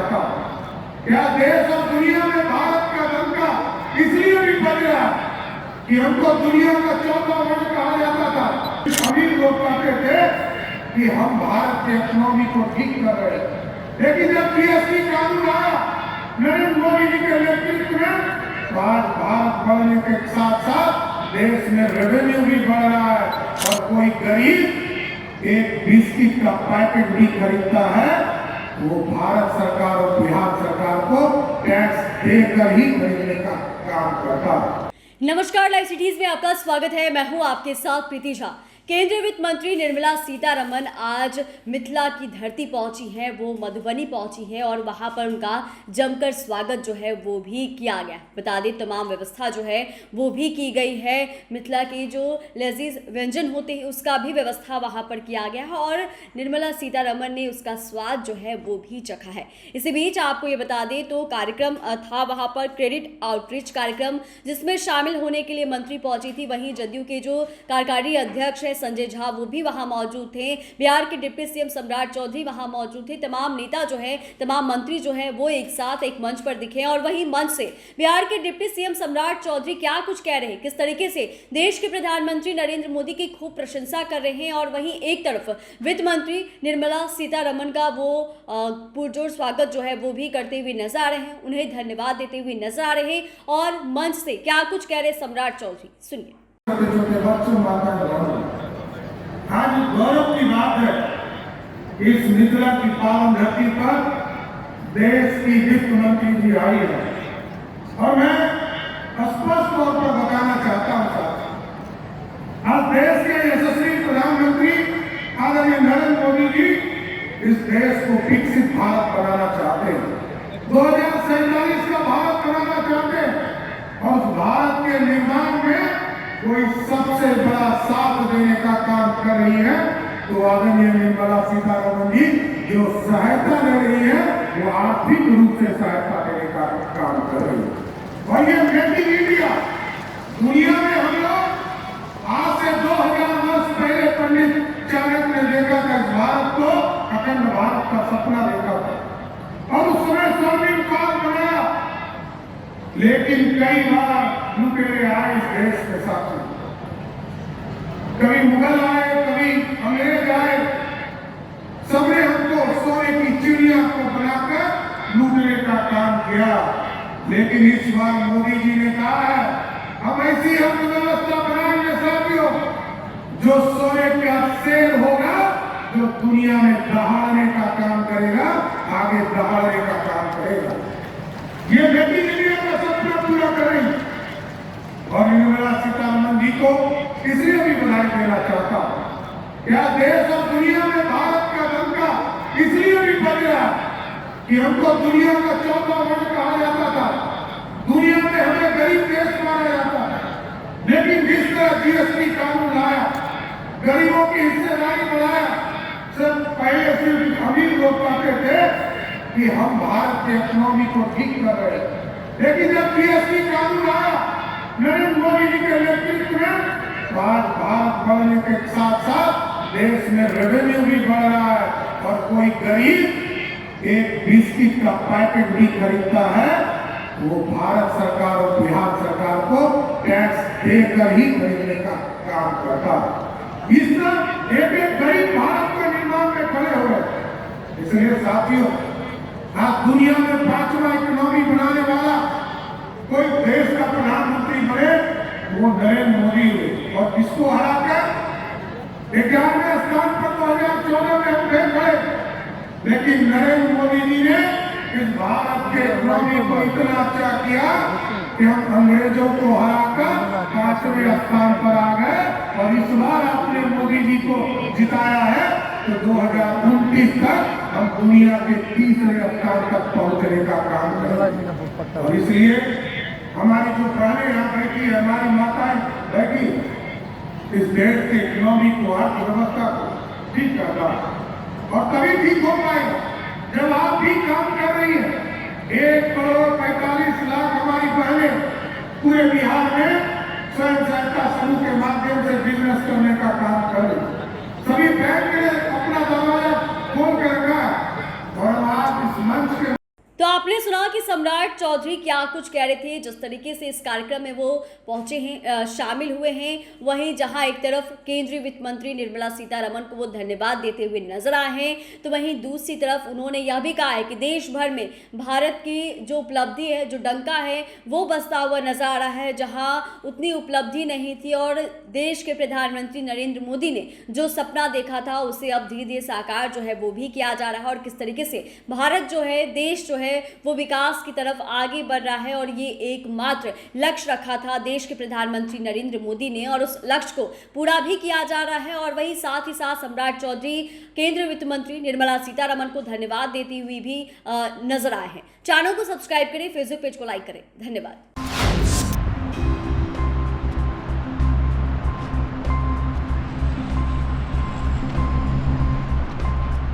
चाहता हूँ। क्या देश और दुनिया में भारत का डंका इसलिए भी बज रहा है कि हमको दुनिया का चौथा वर्ल्ड कहा जाता था। अमीर लोग कहते थे कि हम भारत की इकोनॉमी को ठीक कर रहे हैं, लेकिन जब जीएसटी कानून आया नरेंद्र मोदी जी के नेतृत्व में, तो आज भारत बढ़ने के साथ साथ देश में रेवेन्यू भी बढ़ रहा है और कोई गरीब एक बिस्किट का पैकेट भी खरीदता है वो भारत सरकार और बिहार सरकार को टैक्स देकर ही खरीदने का काम करता है। नमस्कार, लाइव सिटीज में आपका स्वागत है। मैं हूं आपके साथ प्रीति झा। केंद्रीय वित्त मंत्री निर्मला सीतारमण आज मिथिला की धरती पहुंची हैं, वो मधुबनी पहुंची हैं और वहां पर उनका जमकर स्वागत जो है वो भी किया गया। बता दें तमाम व्यवस्था जो है वो भी की गई है। मिथिला के जो लजीज व्यंजन होते हैं उसका भी व्यवस्था वहां पर किया गया है और निर्मला सीतारमण ने उसका स्वाद जो है वो भी चखा है। इसी बीच आपको ये बता दें तो कार्यक्रम था वहां पर क्रेडिट आउटरीच कार्यक्रम, जिसमें शामिल होने के लिए मंत्री पहुंची थी। वहीं जदयू के जो कार्यकारी अध्यक्ष है संजय झा वो भी वहां मौजूद थे। बिहार के डिप्टी सीएम सम्राट चौधरी वहां मौजूद थे। तमाम नेता जो है, तमाम मंत्री जो है वो एक साथ एक मंच पर दिखे और वहीं मंच से बिहार के डिप्टी सीएम सम्राट चौधरी क्या कुछ कह रहे हैं, किस तरीके से देश के प्रधानमंत्री नरेंद्र मोदी की खूब प्रशंसा कर रहे हैं और वहीं एक तरफ वित्त मंत्री निर्मला सीतारमण का वो पुरजोर स्वागत जो है वो भी करते हुए नजर आ रहे हैं, उन्हें धन्यवाद देते हुए नजर आ रहे हैं। और मंच से क्या कुछ कह रहे सम्राट चौधरी, सुनिए। आज गौरव की बात है इस मिथिला की पावन धरती पर देश की वित्त मंत्री जी आई है और मैं स्पष्ट तौर पर बताना चाहता हूं साहब, आज देश के यशस्वी प्रधानमंत्री आदरणीय नरेंद्र मोदी जी इस देश को विकसित भारत बनाना चाहते हैं, 2047 का भारत बनाना चाहते हैं और उस भारत के निर्माण में कोई सबसे बड़ा साथ देने का काम कर रही है तो आदरणीय निर्मला सीतारमण जी जो सहायता ले रही है वो आर्थिक रूप से सहायता देने का काम कर रही है। और ये मेक इन इंडिया दुनिया में हम लोग आज से 2000 वर्ष पहले पंडित चाणक्य ने देखा था, भारत को अखंड भारत का सपना देखा था और उस समय स्वर्णिम काल बनाया, लेकिन कई बार लुटेरे आए इस देश के साथ, कभी मुगल आए, कभी अंग्रेज आए, सबने हमको सोने की चिड़िया को बनाकर लूटने का काम किया। लेकिन इस बार मोदी जी ने कहा है हम ऐसी अर्थव्यवस्था बनाएंगे साथियों जो सोने का शेर होगा, जो दुनिया में दहाड़ने का काम करेगा, आगे दहाड़ने का काम करेगा। ये बेटी इंडिया का सपना पूरा करेंगे और निर्मला सीतारमण जी को इसलिए भी बधाई देना चाहता हूं। क्या देश और दुनिया में भारत का डंका इसलिए भी बज रहा है कि हमको दुनिया का चौथा वर्ल्ड कहा जाता था, दुनिया में हमें गरीब देश माना जाता है, लेकिन जिस तरह जीएसटी कानून आया, गरीबों की हिस्सेदारी बढ़ाया, सब पहले सिर्फ अमीर लोग कहते थे कि हम भारत की इकोनॉमी को ठीक कर रहे हैं, लेकिन जब जीएसटी कानून आया नरेंद्र मोदी जी के नेतृत्व में, तो आज भारत बढ़ने के साथ साथ देश में रेवेन्यू भी बढ़ रहा है और कोई गरीब एक बिस्किट का पैकेट भी खरीदता है वो भारत सरकार और बिहार सरकार को टैक्स देकर ही खरीदने का काम करता है। इस तरह एक गरीब भारत के निर्माण में खड़े हो रहे। इसलिए साथियों, आज दुनिया में 5वां इकोनॉमी बनाने वाला कोई देश का प्रधानमंत्री बने वो नरेंद्र मोदी हुए और किसको हराकर 11वें स्थान पर 2014 में हम गए, लेकिन नरेंद्र मोदी जी ने इस भारत के इकोनॉमी को इतना अच्छा किया कि हम अंग्रेजों को हराकर 5वें स्थान पर आ गए और इस बार आपने मोदी जी को जिताया है तो 2029 तक हम दुनिया के 30वें स्थान तक पहुंचने का काम करें। और इसलिए हमारी जो बहनें यहाँ बैठी है, हमारी माताएं बैठी, इस देश के इकोनॉमी को, अर्थव्यवस्था को ठीक करना और तभी ठीक हो पाएगा जब आप भी काम कर रही है। 1,45,00,000 हमारी बहनें पूरे बिहार में स्वयं सहायता समूह के माध्यम से बिजनेस करने का काम कर रही है। सभी बैंक ने अपना दरवाजा खोल के रखा है और हम आज इस मंच के तो आपने सुना कि सम्राट चौधरी क्या कुछ कह रहे थे, जिस तरीके से इस कार्यक्रम में वो पहुंचे हैं, शामिल हुए हैं। वहीं जहां एक तरफ केंद्रीय वित्त मंत्री निर्मला सीतारमण को वो धन्यवाद देते हुए नजर आए हैं, तो वहीं दूसरी तरफ उन्होंने यह भी कहा है कि देश भर में भारत की जो उपलब्धि है, जो डंका है, वो बजता हुआ नजर आ रहा है। जहां उतनी उपलब्धि नहीं थी और देश के प्रधानमंत्री नरेंद्र मोदी ने जो सपना देखा था उसे अब धीरे धीरे साकार जो है वो भी किया जा रहा है, और किस तरीके से भारत जो है, देश जो है वो विकास की तरफ आगे बढ़ रहा है। और ये एकमात्र लक्ष्य रखा था देश के प्रधानमंत्री नरेंद्र मोदी ने, और उस लक्ष्य को पूरा भी किया जा रहा है। और वही साथ ही साथ सम्राट चौधरी केंद्रीय वित्त मंत्री निर्मला सीतारमण को धन्यवाद देती हुई भी नजर आए हैं। चैनल को सब्सक्राइब करें, फेसबुक पेज को लाइक करें। धन्यवाद।